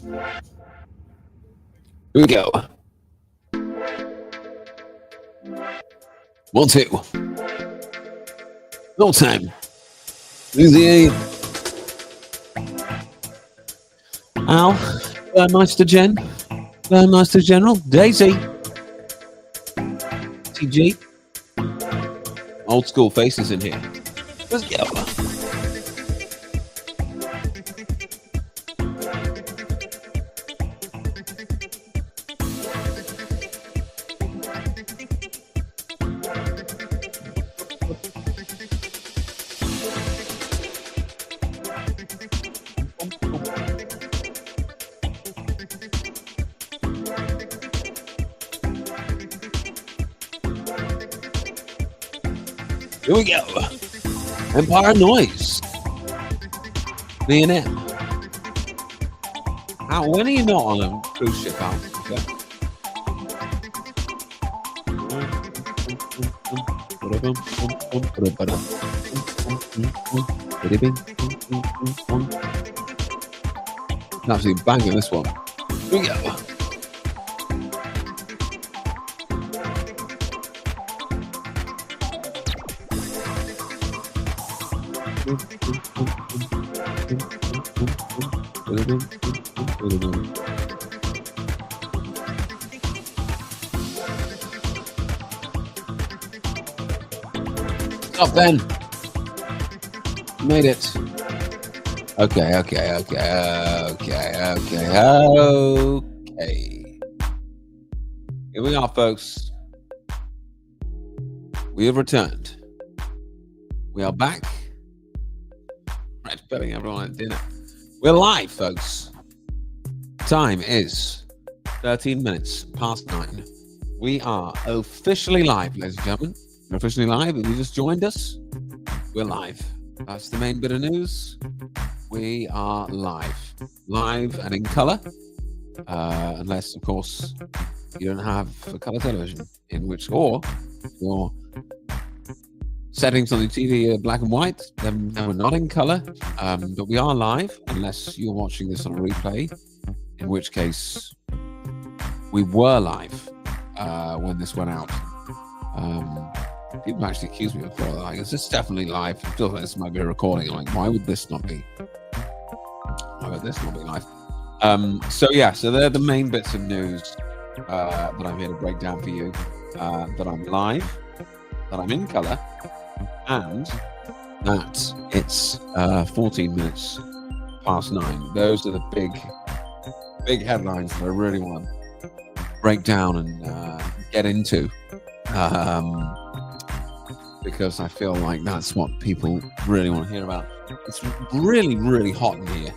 Here we go. 1, 2. No time. Easy. Al, Burmeister Jen, Burmeister General, Daisy, TG. Old school faces in here. Let's go. Here we go. Empire Noise. Me and him. Al, when are you not on a cruise ship, Al? Okay. Absolutely banging this one. Here we go. Stop, Ben. Made it. Okay. Here we are, folks. We have returned. We are back. Right, spelling everyone at dinner. We're live, folks. Time is 13 minutes past 9. We are officially live, ladies and gentlemen. We're officially live. If you just joined us, we're live. That's the main bit of news. We are live. Live and in colour. Unless, of course, you don't have a colour television, in which, or your settings on the TV are black and white, then we're not in colour. But we are live, unless you're watching this on a replay, in which case we were live when this went out. People actually accuse me before, like, is this definitely live? I feel like this might be a recording. I'm like, why would this not be? Why would this not be live? So they're the main bits of news that I'm here to break down for you. That I'm live, that I'm in colour, and that it's 14 minutes past 9. Those are the big headlines that I really want to break down and get into. Because I feel like that's what people really want to hear about. It's really, really hot in here.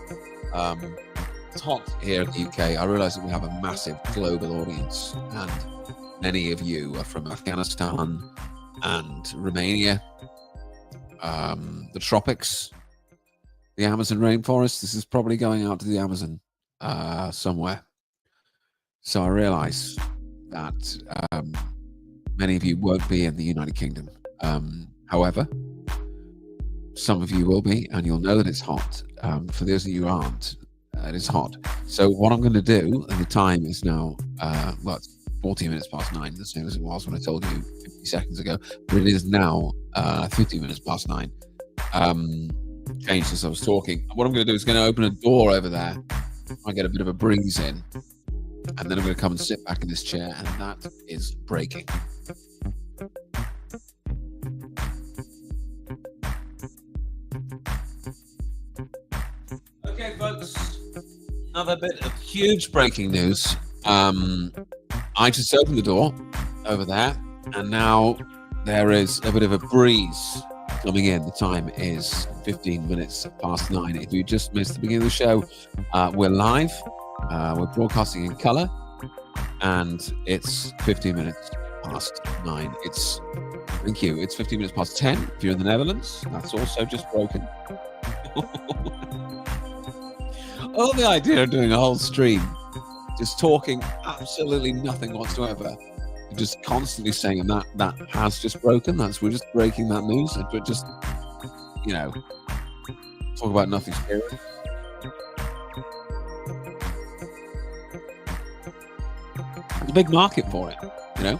It's hot here in the UK. I realise that we have a massive global audience, and many of you are from Afghanistan and Romania, the tropics, the Amazon rainforest. This is probably going out to the Amazon somewhere. So I realise that many of you won't be in the United Kingdom. However, some of you will be, and you'll know that it's hot. For those of you who aren't, it is hot. So what I'm going to do, and the time is now, it's 14 minutes past 9, the same as it was when I told you 50 seconds ago, but it is now 50 minutes past 9. Changed since I was talking. What I'm going to do is going to open a door over there. I get a bit of a breeze in, and then I'm going to come and sit back in this chair, and that is breaking. Okay, folks, another bit of huge breaking news. I just opened the door over there, and now there is a bit of a breeze coming in. The time is 15 minutes past 9. If you just missed the beginning of the show, we're live. We're broadcasting in colour, and it's 15 minutes past 9. Thank you. It's 15 minutes past 10 if you're in the Netherlands. That's also just broken. Oh, the idea of doing a whole stream, just talking absolutely nothing whatsoever, just constantly saying that has just broken. We're just breaking that news, and we're just, talk about nothing serious. a big market for it, you know,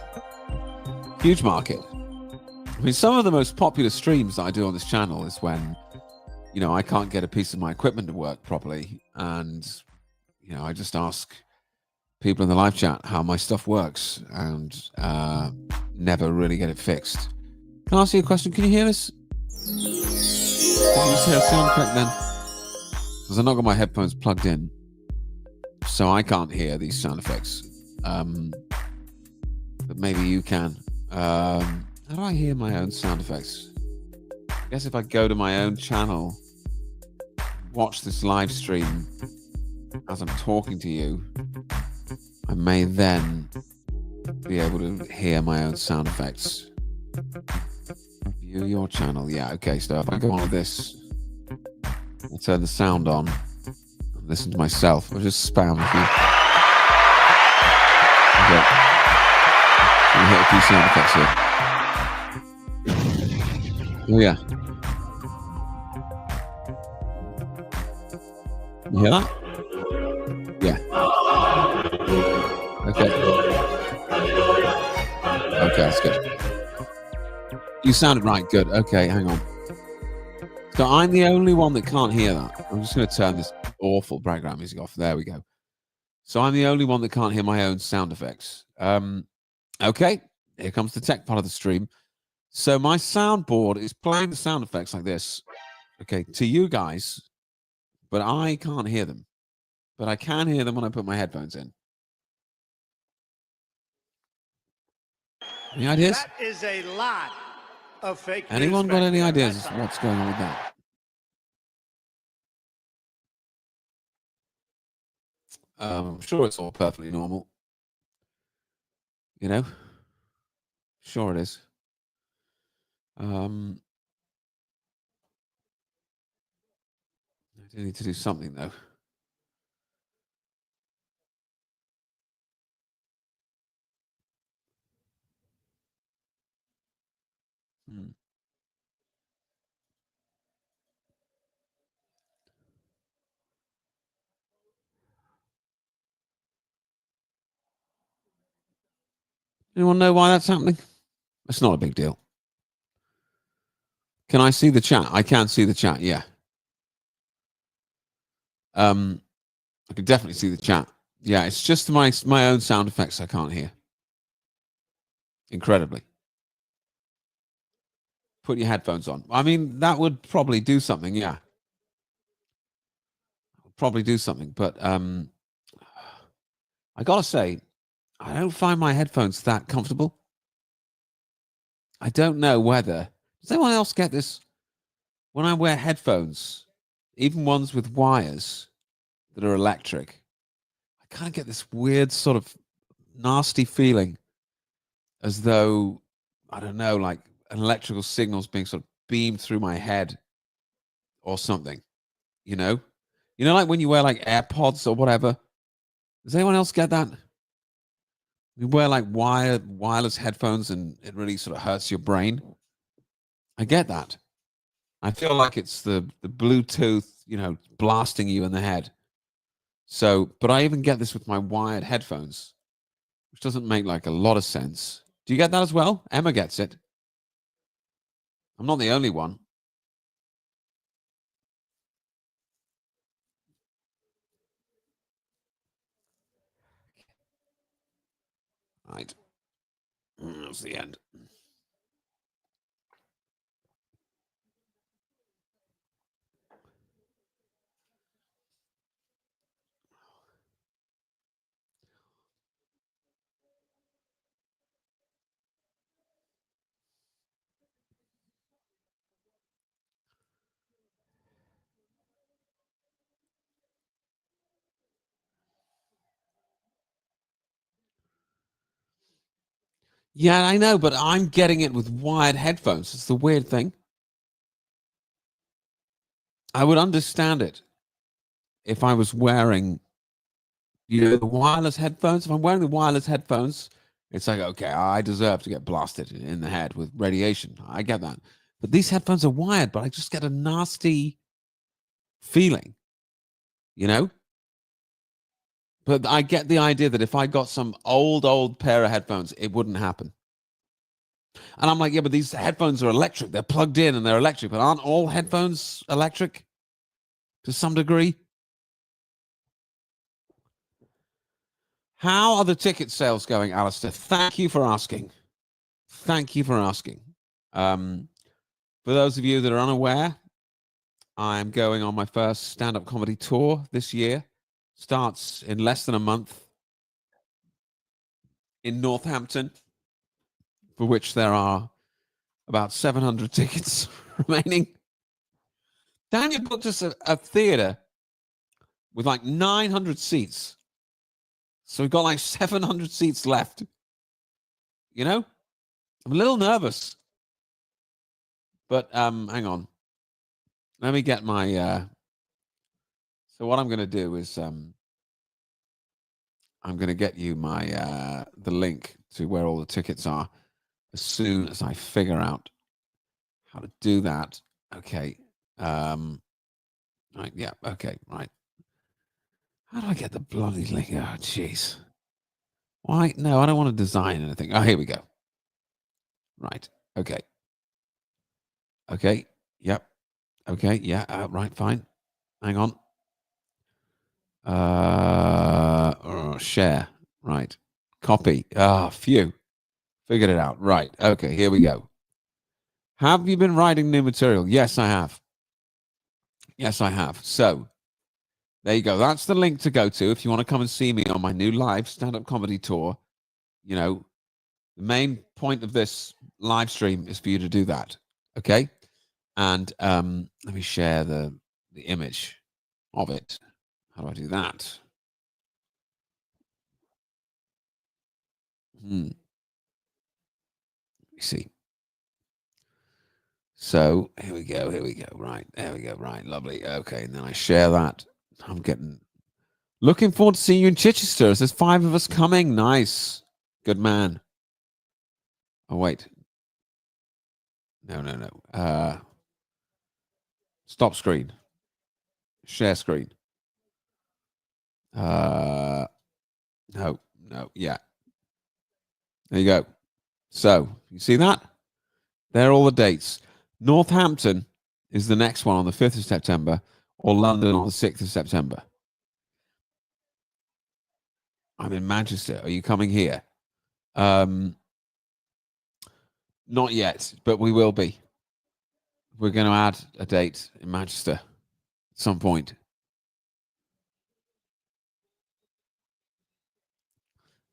huge market. I mean, some of the most popular streams that I do on this channel is when, you know, I can't get a piece of my equipment to work properly, and, you know, I just ask people in the live chat how my stuff works, and never really get it fixed. Can I ask you a question? Can you hear this? Can you just hear a sound effect then? Because I've not got my headphones plugged in, so I can't hear these sound effects. But maybe you can. How do I hear my own sound effects? I guess if I go to my own channel, watch this live stream as I'm talking to you, I may then be able to hear my own sound effects. View your channel. Yeah, okay, so if I go on with this, I'll turn the sound on and listen to myself. I'll just spam a few. Okay. I'll hit a few sound effects here. Oh, yeah. You hear that? Yeah. Okay. Okay, that's good. You sounded right. Good. Okay, hang on. So I'm the only one that can't hear that. I'm just going to turn this awful background music off. There we go. So I'm the only one that can't hear my own sound effects. Okay, here comes the tech part of the stream. So my soundboard is playing the sound effects like this, okay, to you guys, but I can't hear them. But I can hear them when I put my headphones in. Any ideas? That is a lot of fake news. Anyone got any ideas what's going on with that? I'm sure it's all perfectly normal. You know? Sure it is. I do need to do something, though. Anyone know why that's happening? It's not a big deal. Can I see the chat? I can see the chat, yeah. I can definitely see the chat. Yeah, it's just my own sound effects I can't hear. Incredibly. Put your headphones on. I mean, that would probably do something, yeah. Probably do something, but I gotta say, I don't find my headphones that comfortable. I don't know whether... Does anyone else get this? When I wear headphones, even ones with wires that are electric, I kind of get this weird sort of nasty feeling as though, I don't know, like an electrical signal's being sort of beamed through my head or something, you know? You know, like when you wear like AirPods or whatever. Does anyone else get that? You wear like wireless headphones and it really sort of hurts your brain. I get that. I feel like it's the Bluetooth, you know, blasting you in the head. So, but I even get this with my wired headphones, which doesn't make like a lot of sense. Do you get that as well? Emma gets it. I'm not the only one. Right. That's the end. Yeah, I know, but I'm getting it with wired headphones. It's the weird thing. I would understand it if I was wearing, you know, the wireless headphones. If I'm wearing the wireless headphones, it's like, okay, I deserve to get blasted in the head with radiation. I get that. But these headphones are wired, but I just get a nasty feeling, you know? But I get the idea that if I got some old pair of headphones, it wouldn't happen. And I'm like, yeah, but these headphones are electric. They're plugged in and they're electric. But aren't all headphones electric to some degree? How are the ticket sales going, Alistair? Thank you for asking. Thank you for asking. For those of you that are unaware, I'm going on my first stand-up comedy tour this year. Starts in less than a month in Northampton, for which there are about 700 tickets remaining. Tanya booked us a theater with like 900 seats. So we've got like 700 seats left. You know, I'm a little nervous. But hang on. Let me get my... So what I'm going to do is I'm going to get you my the link to where all the tickets are as soon as I figure out how to do that. Okay. Right. Yeah. Okay. Right. How do I get the bloody link? Oh, jeez. Why? No, I don't want to design anything. Oh, here we go. Right. Okay. Okay. Yep. Okay. Yeah. Right. Fine. Hang on. Share. Right. Copy. Phew. Figured it out. Right. Okay. Here we go. Have you been writing new material? Yes, I have. Yes, I have. So there you go. That's the link to go to if you want to come and see me on my new live stand-up comedy tour. You know, the main point of this live stream is for you to do that. Okay. And let me share the image of it. How do I do that? Let me see. So here we go. Here we go. Right. There we go. Right. Lovely. Okay. And then I share that. I'm looking forward to seeing you in Chichester. There's 5 of us coming. Nice. Good man. Oh, wait. No. Stop screen. Share screen. No. Yeah. There you go. So, you see that? There are all the dates. Northampton is the next one on the 5th of September, or London on the 6th of September. I'm in Manchester. Are you coming here? Not yet, but we will be. We're going to add a date in Manchester at some point.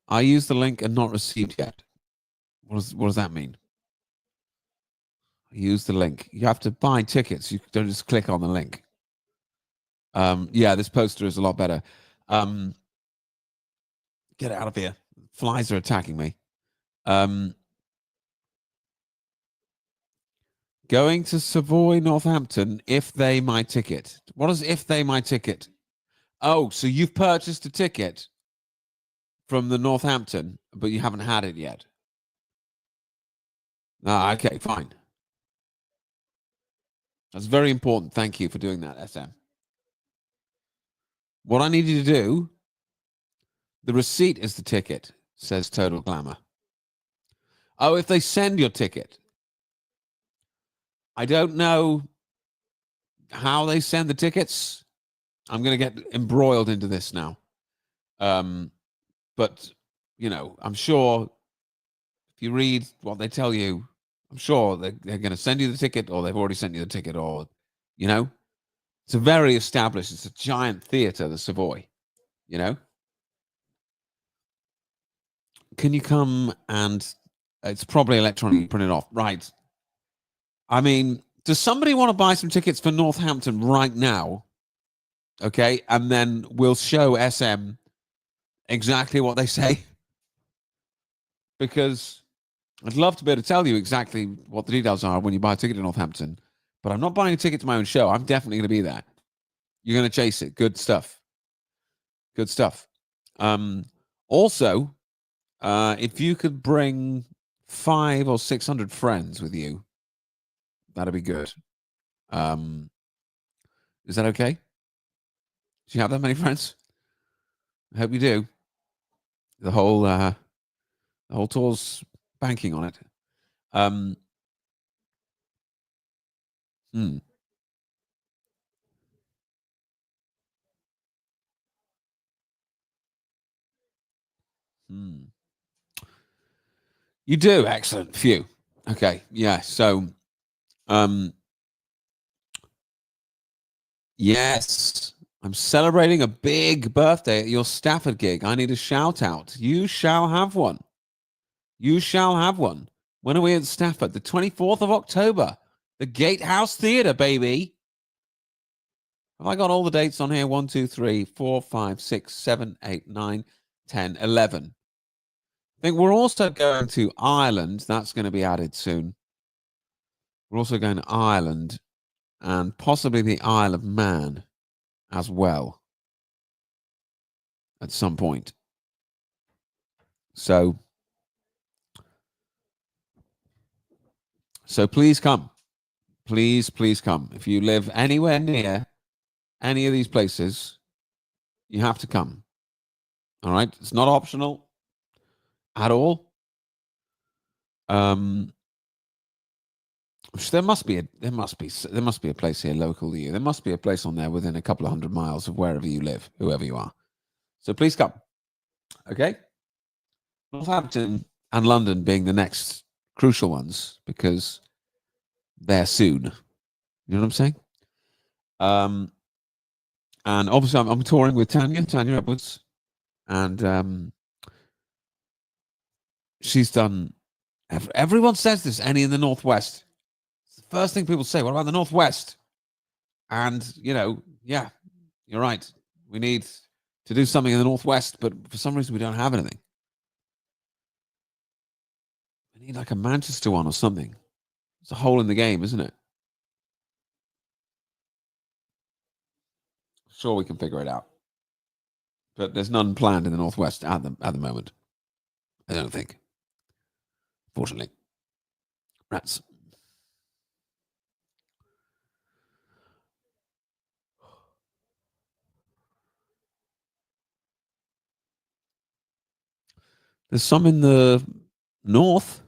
I used the link and not received yet. What does that mean? Use the link. You have to buy tickets. You don't just click on the link. Yeah, this poster is a lot better. Get out of here. Flies are attacking me. Going to Savoy, Northampton, if they my ticket. What is if they my ticket? Oh, so you've purchased a ticket from the Northampton, but you haven't had it yet. Okay, fine. That's very important. Thank you for doing that, SM. What I need you to do, the receipt is the ticket, says Total Glamour. Oh, if they send your ticket. I don't know how they send the tickets. I'm going to get embroiled into this now. But, you know, I'm sure if you read what they tell you, I'm sure they're going to send you the ticket, or they've already sent you the ticket, or, you know, it's a very established, it's a giant theater, the Savoy, you know. Can you come and it's probably electronically printed off, right? I mean, does somebody want to buy some tickets for Northampton right now? Okay, and then we'll show SM exactly what they say. Because I'd love to be able to tell you exactly what the details are when you buy a ticket to Northampton. But I'm not buying a ticket to my own show. I'm definitely going to be there. You're going to chase it. Good stuff. Good stuff. Also, if you could bring 500 or 600 friends with you, that'd be good. Is that okay? Do you have that many friends? I hope you do. The whole tour's banking on it. Um, hmm. Hmm. You do. Excellent. Phew. Okay. Yeah. So, um, yes, I'm celebrating a big birthday at your Stafford gig. I need a shout out. You shall have one. You shall have one. When are we at Stafford? The 24th of October. The Gatehouse Theatre, baby. Have I got all the dates on here? 1, 2, 3, 4, 5, 6, 7, 8, 9, 10, 11. I think we're also going to Ireland. That's going to be added soon. We're also going to Ireland and possibly the Isle of Man as well at some point. So please come. Please come. If you live anywhere near any of these places, you have to come. All right? It's not optional at all. There must be a place here local to you. There must be a place on there within a couple of 100 miles of wherever you live, whoever you are. So please come. Okay? Northampton and London being the next crucial ones because they're soon. You know what I'm saying? And obviously I'm touring with Tanya Edwards, and she's done. Everyone says this. Any in the Northwest? It's the first thing people say. What about the Northwest? And yeah, you're right. We need to do something in the Northwest, but for some reason we don't have anything. We need like a Manchester one or something. It's a hole in the game, isn't it? Sure, we can figure it out. But there's none planned in the Northwest at the moment. I don't think. Fortunately. Rats. There's some in the north.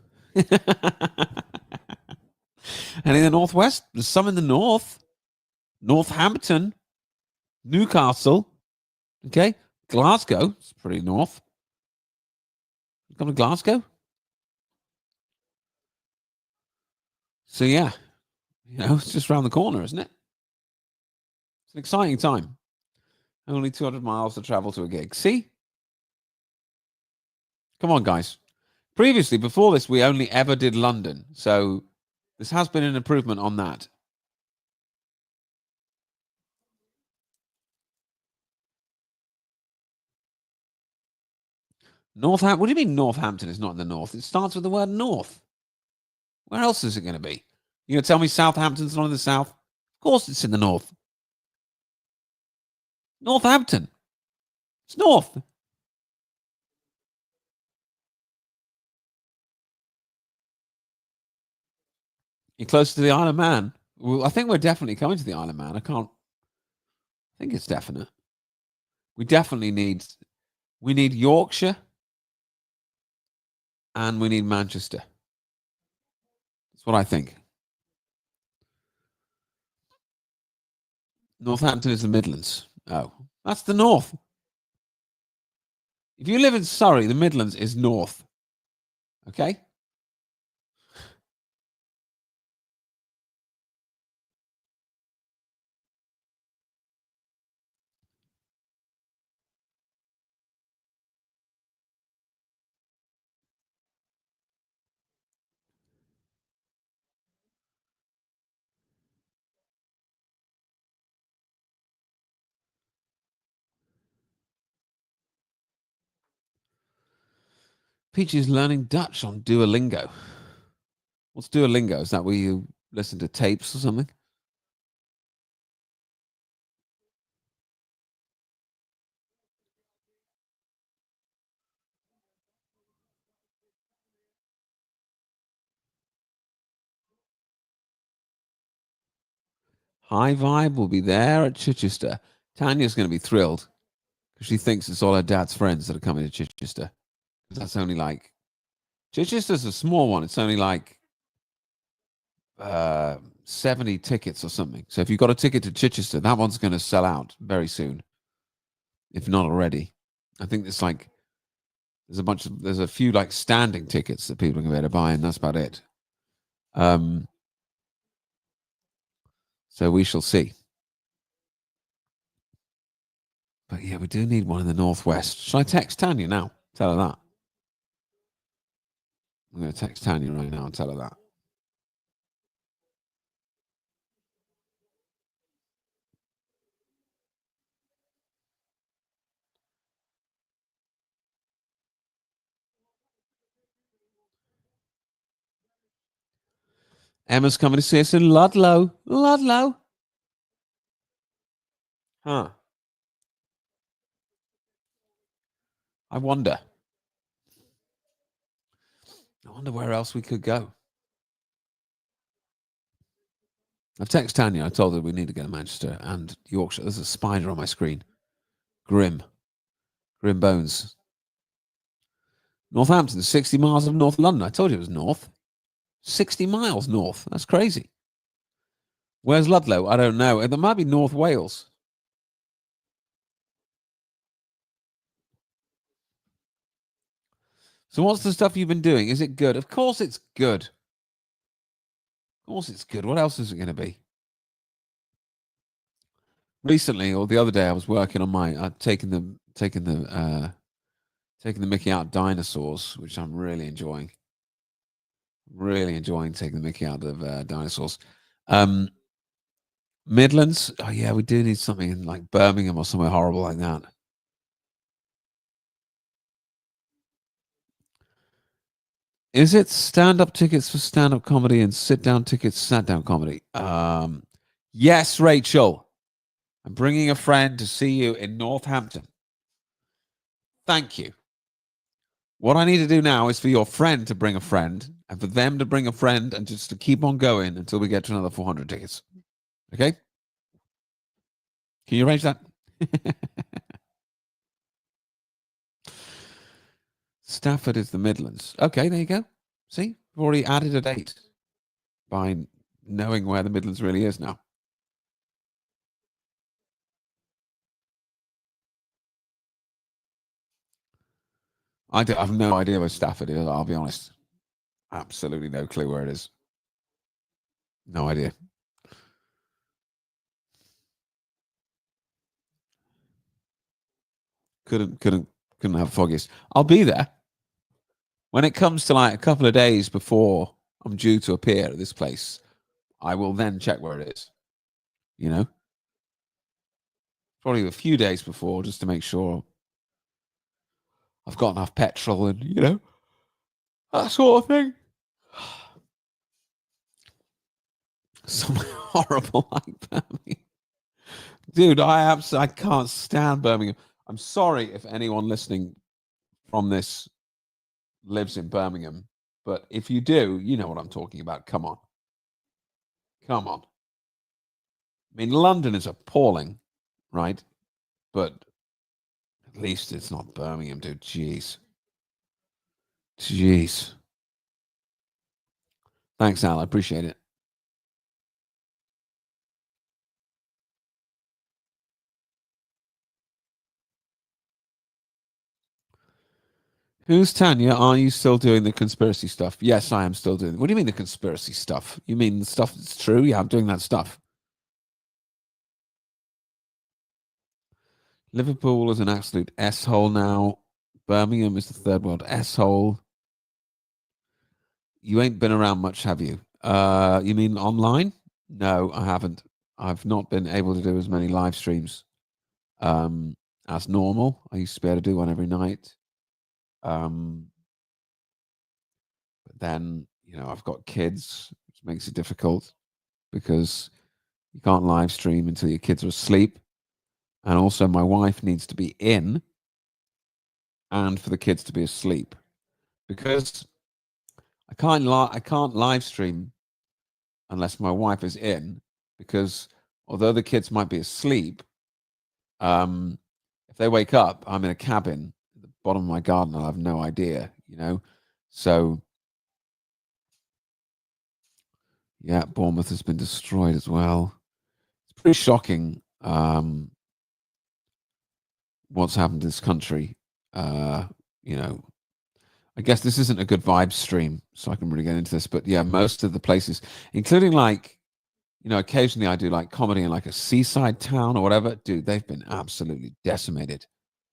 And in the northwest, there's some in the north. Northampton, Newcastle. Okay. Glasgow. It's pretty north. Come to Glasgow. So yeah, it's just around the corner, isn't it? It's an exciting time. Only 200 miles to travel to a gig. See? Come on, guys. Previously, before this, we only ever did London. So this has been an improvement on that. Northampton. What do you mean Northampton is not in the north? It starts with the word north. Where else is it going to be? You're going to tell me Southampton's not in the south? Of course it's in the north. Northampton. It's north. You're close to the Isle of Man. Well, I think we're definitely coming to the Isle of Man. I think it's definite. We definitely we need Yorkshire and we need Manchester. That's what I think. Northampton is the Midlands. Oh, that's the north. If you live in Surrey, the Midlands is north. Okay? Peach is learning Dutch on Duolingo. What's Duolingo? Is that where you listen to tapes or something? High Vibe will be there at Chichester. Tanya's going to be thrilled. She thinks it's all her dad's friends that are coming to Chichester. That's only like, Chichester's a small one. It's only like 70 tickets or something. So if you've got a ticket to Chichester, that one's going to sell out very soon, if not already. I think there's a few like standing tickets that people are going to be able to buy, and that's about it. So we shall see. But yeah, we do need one in the northwest. Shall I text Tanya now? Tell her that. I'm going to text Tanya right now and tell her that. Emma's coming to see us in Ludlow. Ludlow. Huh. I wonder where else we could go. I've texted Tanya. I told her we need to go to Manchester and Yorkshire. There's a spider on my screen. Grim bones. Northampton, 60 miles of North London. I told you it was north. 60 miles north. That's crazy. Where's Ludlow? I don't know. There might be North Wales. So what's the stuff you've been doing? Is it good? Of course it's good. Of course it's good. What else is it going to be? Recently, or the other day, I was working on my taking the Mickey out dinosaurs, which I'm really enjoying. Really enjoying taking the Mickey out of dinosaurs. Midlands. Oh yeah, we do need something in like Birmingham or somewhere horrible like that. Is it stand-up tickets for stand-up comedy and sit-down tickets sat-down comedy? Yes, Rachel. I'm bringing a friend to see you in Northampton. Thank you. What I need to do now is for your friend to bring a friend and for them to bring a friend and just to keep on going until we get to another 400 tickets. Okay? Can you arrange that? Stafford is the Midlands. Okay, there you go. See, we've already added a date by knowing where the Midlands really is now. I have no idea where Stafford is, I'll be honest. Absolutely no clue where it is. No idea. Couldn't have foggiest. I'll be there. When it comes to like a couple of days before I'm due to appear at this place, I will then check where it is. You know? Probably a few days before just to make sure I've got enough petrol and, that sort of thing. Somewhere horrible like Birmingham. Dude, I can't stand Birmingham. I'm sorry if anyone listening from this lives in Birmingham, but if you do, you know what I'm talking about. Come on. Come on. I mean, London is appalling, right? But at least it's not Birmingham, dude. Jeez. Thanks, Al. I appreciate it. Who's Tanya? Are you still doing the conspiracy stuff? Yes, I am still doing. What do you mean the conspiracy stuff? You mean the stuff that's true? Yeah, I'm doing that stuff. Liverpool is an absolute S-hole now. Birmingham is the third world S-hole. You ain't been around much, have you? You mean online? No, I haven't. I've not been able to do as many live streams as normal. I used to be able to do one every night. But then, I've got kids, which makes it difficult because you can't live stream until your kids are asleep. And also my wife needs to be in and for the kids to be asleep because I can't live stream unless my wife is in, because although the kids might be asleep, if they wake up, I'm in a cabin at the bottom of my garden. I'll have no idea, you know. So yeah, Bournemouth has been destroyed as well. It's pretty shocking what's happened to this country. You know, I guess this isn't a good vibe stream, so I can really get into this. But yeah, most of the places, including like, you know, occasionally I do like comedy in like a seaside town or whatever. Dude, they've been absolutely decimated.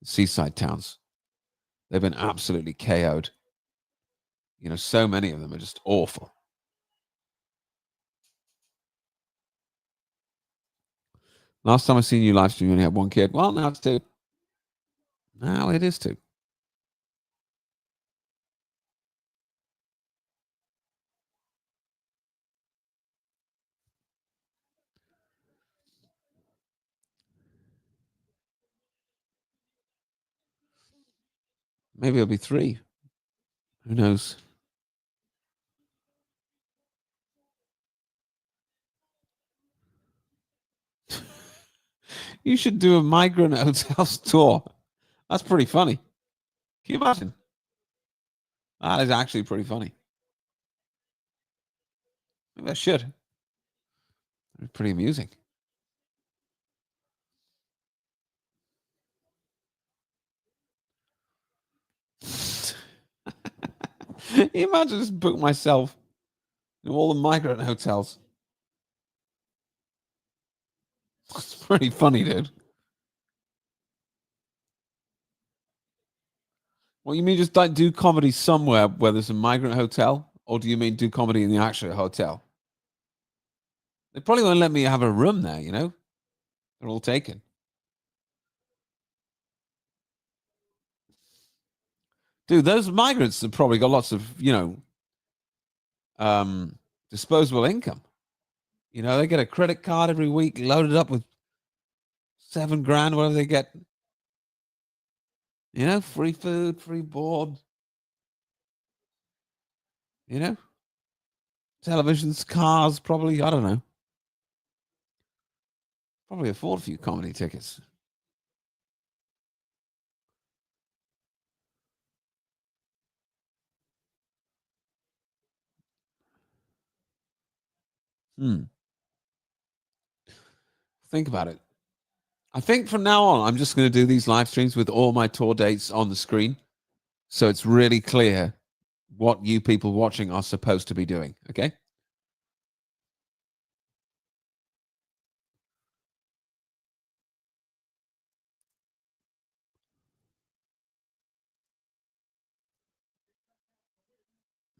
Seaside towns, they've been absolutely KO'd. You know, so many of them are just awful. Last time I seen you live stream, you only had one kid. Well, now it's two. Now it is two. Maybe it'll be three. Who knows? You should do a migrant hotels tour. That's pretty funny. Can you imagine? That is actually pretty funny. Maybe I should. It's pretty amusing. You imagine just book myself in all the migrant hotels. It's pretty funny, dude. What you mean just like do comedy somewhere where there's a migrant hotel? Or do you mean do comedy in the actual hotel? They probably won't let me have a room there, you know? They're all taken. Dude, those migrants have probably got lots of, you know, disposable income. You know, they get a credit card every week loaded up with 7 grand, whatever they get. You know, free food, free board. You know, televisions, cars, probably. I don't know. Probably afford a few comedy tickets. Think about it. I think from now on, I'm just going to do these live streams with all my tour dates on the screen. So it's really clear what you people watching are supposed to be doing. Okay.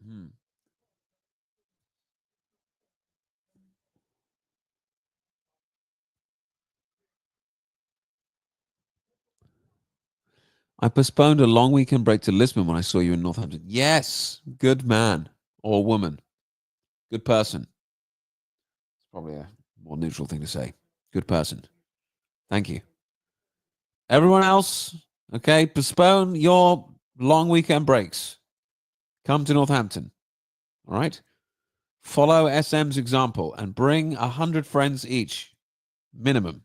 Hmm. I postponed a long weekend break to Lisbon when I saw you in Northampton. Yes. Good man or woman. Good person. It's probably a more neutral thing to say. Good person. Thank you. Everyone else, okay, postpone your long weekend breaks. Come to Northampton. All right. Follow SM's example and bring 100 friends each, minimum.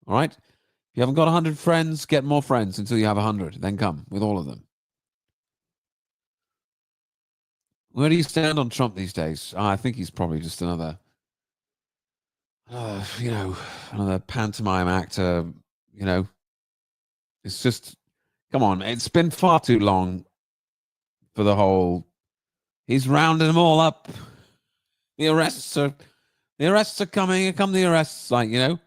All right. If you haven't got 100 friends, get more friends until you have 100. Then come with all of them. Where do you stand on Trump these days? I think he's probably just another, you know, another pantomime actor. You know, it's just, come on. It's been far too long for the whole. He's rounding them all up. The arrests are coming. Here come the arrests. Like, you know,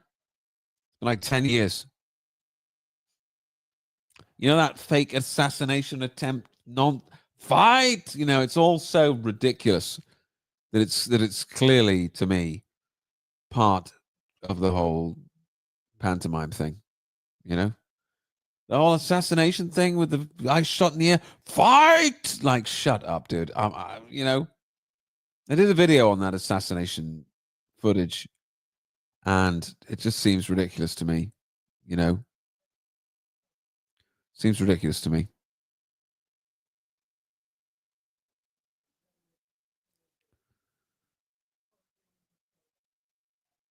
like 10 years. You know, that fake assassination attempt, non fight. You know, it's all so ridiculous that it's clearly to me part of the whole pantomime thing. You know, the whole assassination thing with the guy shot in the air. Fight! Like, shut up, dude. You know, I did a video on that assassination footage, and it just seems ridiculous to me. You know, seems ridiculous to me.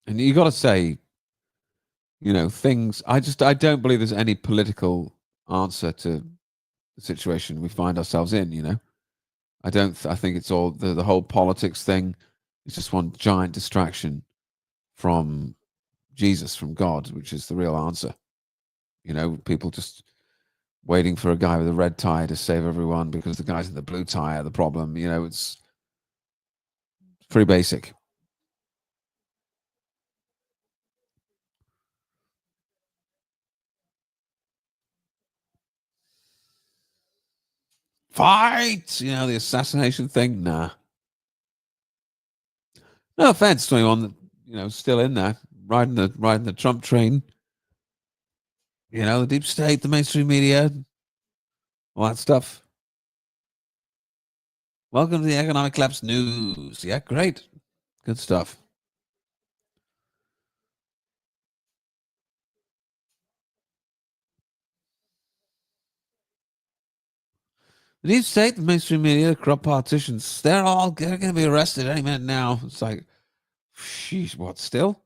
And you got to say, things. I don't believe there's any political answer to the situation we find ourselves in. I don't. I think it's all the whole politics thing. It's just one giant distraction from Jesus, from God, which is the real answer. People just waiting for a guy with a red tie to save everyone because the guys in the blue tie are the problem. It's pretty basic. Fight! The assassination thing. Nah. No offense to anyone that still in there riding the Trump train. The deep state, the mainstream media, all that stuff. Welcome to the Economic Collapse News. Yeah, great. Good stuff. The deep state, the mainstream media, the corrupt politicians, they're going to be arrested any minute now. It's like, sheesh, what, still?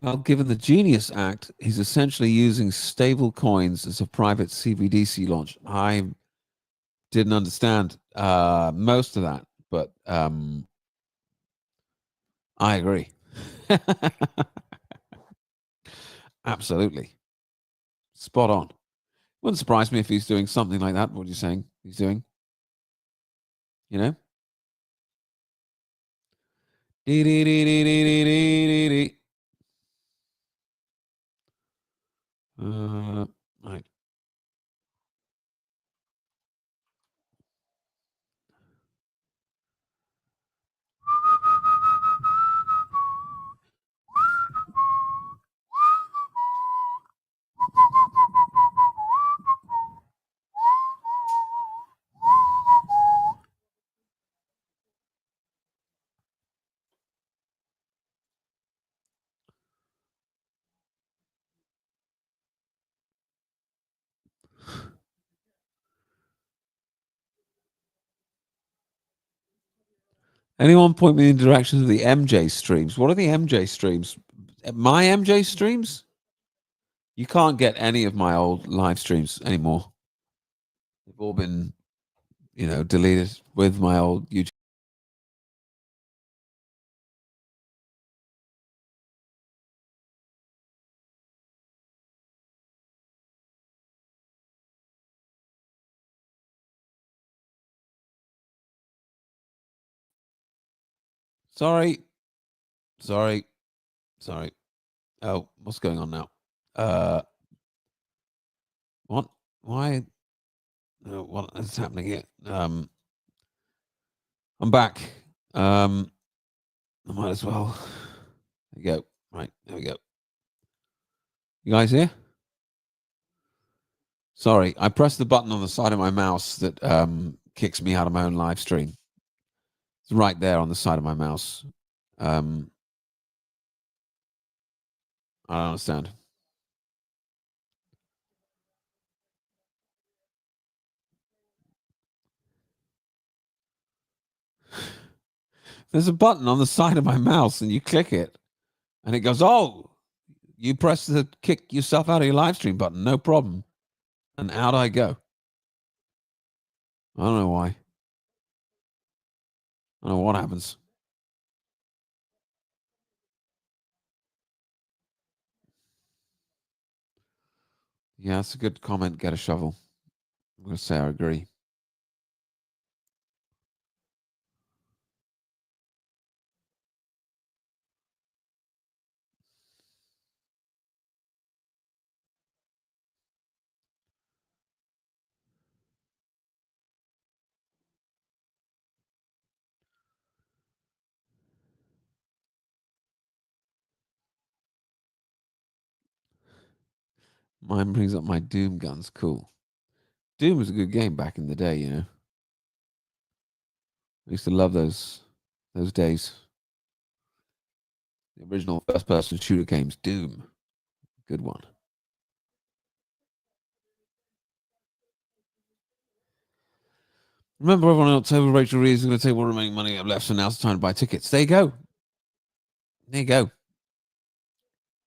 Well, given the Genius Act, he's essentially using stable coins as a private CBDC launch. I didn't understand most of that, but I agree. Absolutely. Spot on. Wouldn't surprise me if he's doing something like that. What are you saying he's doing? You know? Right. Anyone point me in the direction of the MJ streams? What are the MJ streams? My MJ streams? You can't get any of my old live streams anymore. They've all been, deleted with my old YouTube. Sorry. Oh, what's going on now? What? Why? What is happening here? I'm back. I might as well. There you go. Right, there we go. You guys here? Sorry, I pressed the button on the side of my mouse that kicks me out of my own live stream. It's right there on the side of my mouse. I don't understand. There's a button on the side of my mouse, and you click it, and it goes, "Oh, you press the kick yourself out of your live stream button, no problem," and out I go. I don't know why. I don't know what happens. Yeah, that's a good comment. Get a shovel. I'm going to say I agree. Mine brings up my doom guns. Cool. Doom was a good game back in the day, you know. I used to love those days. The original first-person shooter games, Doom, good one. Remember, everyone in October, Rachel Reeves is going to take what remaining money I have left, so now's the time to buy tickets. There you go. There you go.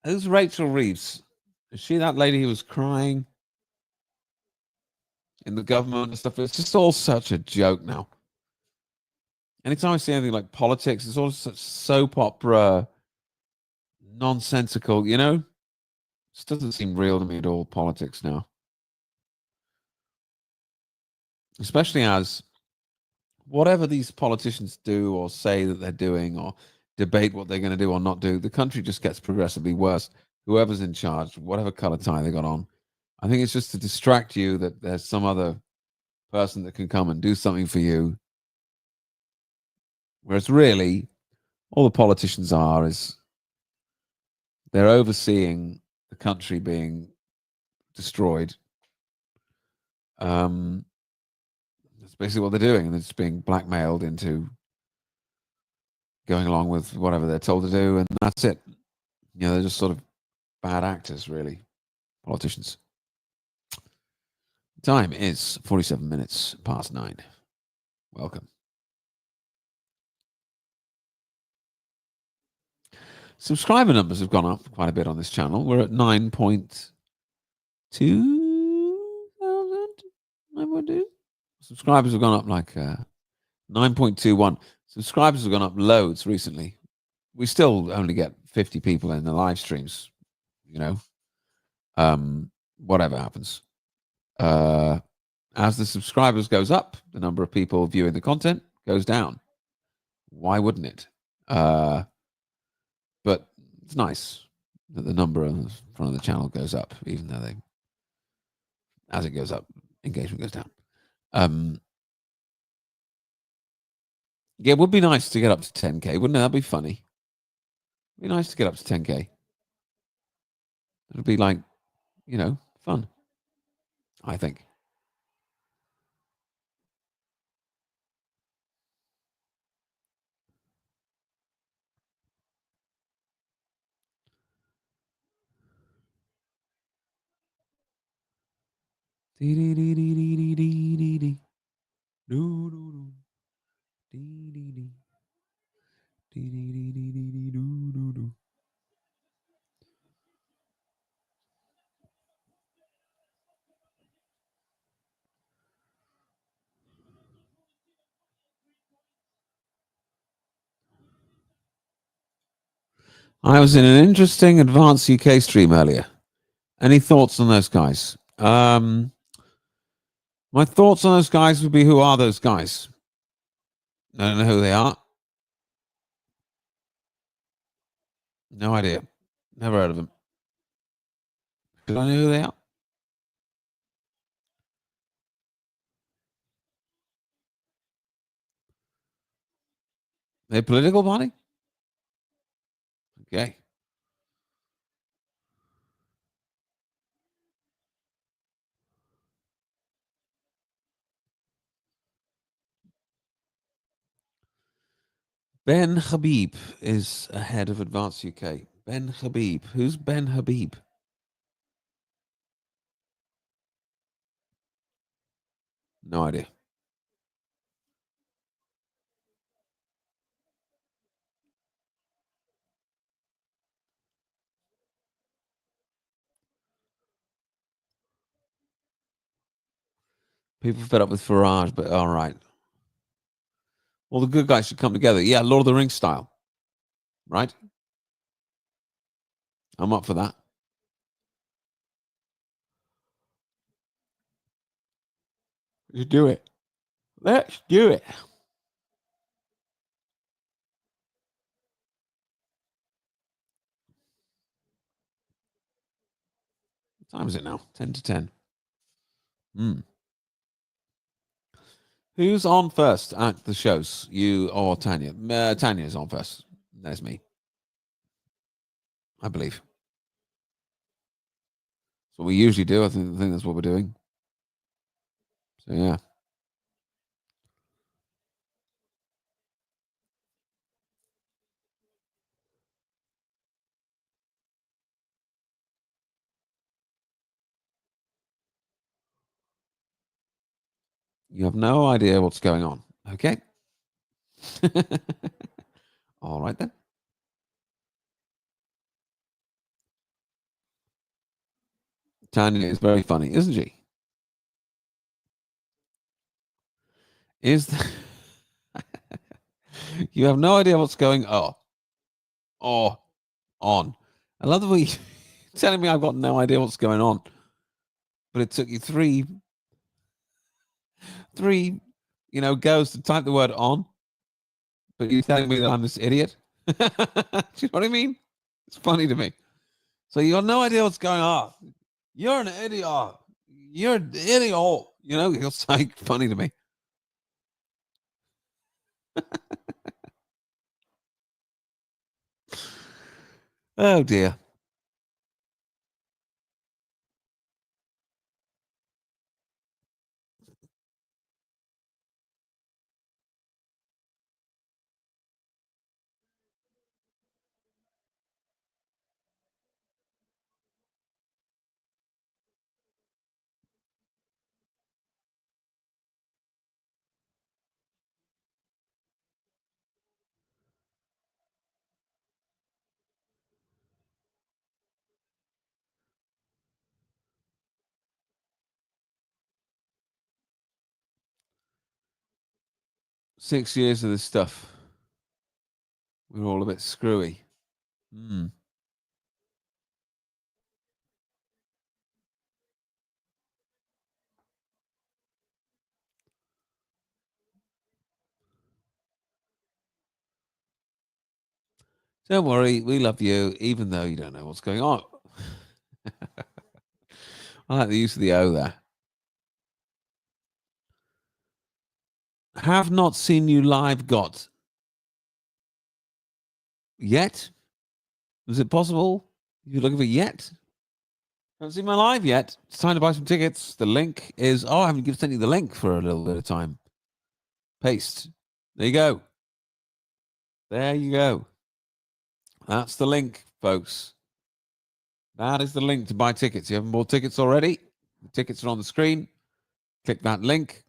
Who's Rachel Reeves? Is she that lady who was crying in the government and stuff? It's just all such a joke now. Anytime I see anything like politics, it's all such soap opera, nonsensical, you know? It just doesn't seem real to me at all, politics now. Especially as whatever these politicians do or say that they're doing or debate what they're going to do or not do, the country just gets progressively worse. Whoever's in charge, whatever color tie they got on, I think it's just to distract you that there's some other person that can come and do something for you. Whereas really, all the politicians are is they're overseeing the country being destroyed. That's basically what they're doing, and it's being blackmailed into going along with whatever they're told to do, and that's it. You know, they're just sort of bad actors, really, politicians. Time is 47 minutes past 9. Welcome. Subscriber numbers have gone up quite a bit on this channel. We're at 9.2 thousand. Subscribers have gone up like 9.21. Subscribers have gone up loads recently. We still only get 50 people in the live streams, you know. Whatever happens. As the subscribers goes up, the number of people viewing the content goes down. Why wouldn't it? But it's nice that the number in front of the channel goes up, even though as it goes up, engagement goes down. Yeah, it would be nice to get up to 10K, wouldn't it? That'd be funny. It'd be nice to get up to 10K. It'd be like, you know, fun, I think. I was in an interesting advanced UK stream earlier. Any thoughts on those guys? My thoughts on those guys would be, who are those guys? I don't know who they are. No idea. Never heard of them. Do I know who they are? They a political party? Okay. Ben Habib is ahead of Advanced UK. Ben Habib. Who's Ben Habib? No idea. People fed up with Farage, but all right. Well, the good guys should come together. Yeah, Lord of the Rings style. Right? I'm up for that. Let's do it. Let's do it. What time is it now? 10 to 10. Who's on first at the shows? You or Tanya? Tanya's on first. There's me. I believe. That's what we usually do. I think that's what we're doing. So, yeah. You have no idea what's going on. Okay. All right, then. Tanya is very funny, isn't she? You have no idea what's going on. On. I love the way you're telling me I've got no idea what's going on. But it took you three, goes to type the word on. But you're telling me that I'm this idiot? Do you know what I mean? It's funny to me. So you have no idea what's going on. You're an idiot. You're an idiot. It's like funny to me. Oh dear. Six years of this stuff. We're all a bit screwy. Don't worry, we love you, even though you don't know what's going on. I like the use of the O there. Have not seen you live, got yet? Is it possible? You're looking for yet? Haven't seen my live yet. It's time to buy some tickets. The link is, I haven't sent you the link for a little bit of time. Paste. There you go. There you go. That's the link, folks. That is the link to buy tickets. You haven't bought tickets already? The tickets are on the screen. Click that link.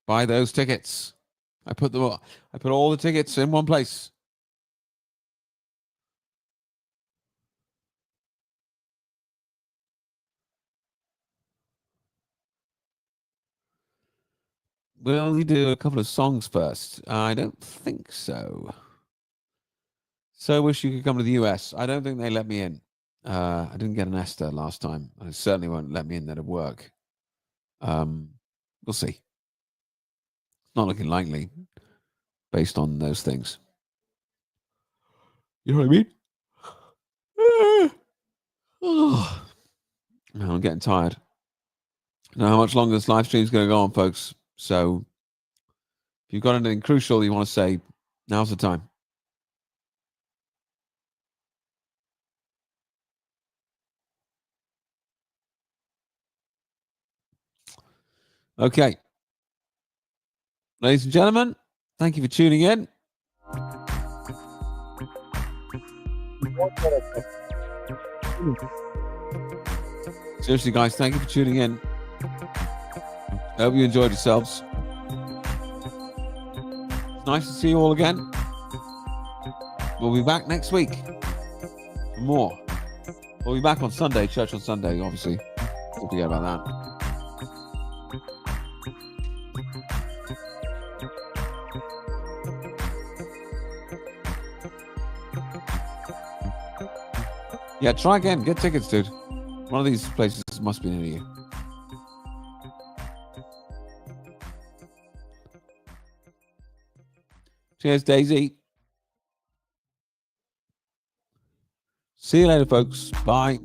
Buy those tickets. I put all the tickets in one place. Will you do a couple of songs first? I don't think so. So wish you could come to the US. I don't think they let me in. I didn't get an ESTA last time. And it certainly won't let me in there to work. We'll see. Not looking likely based on those things. You know what I mean? Oh, I'm getting tired. I don't know how much longer this live stream is going to go on, folks. So if you've got anything crucial you want to say, now's the time. Okay. Ladies and gentlemen, thank you for tuning in. Seriously, guys, thank you for tuning in. I hope you enjoyed yourselves. It's nice to see you all again. We'll be back next week for more. We'll be back on Sunday, church on Sunday, obviously. Don't forget about that. Yeah, try again. Get tickets, dude. One of these places must be near you. Cheers, Daisy. See you later, folks. Bye.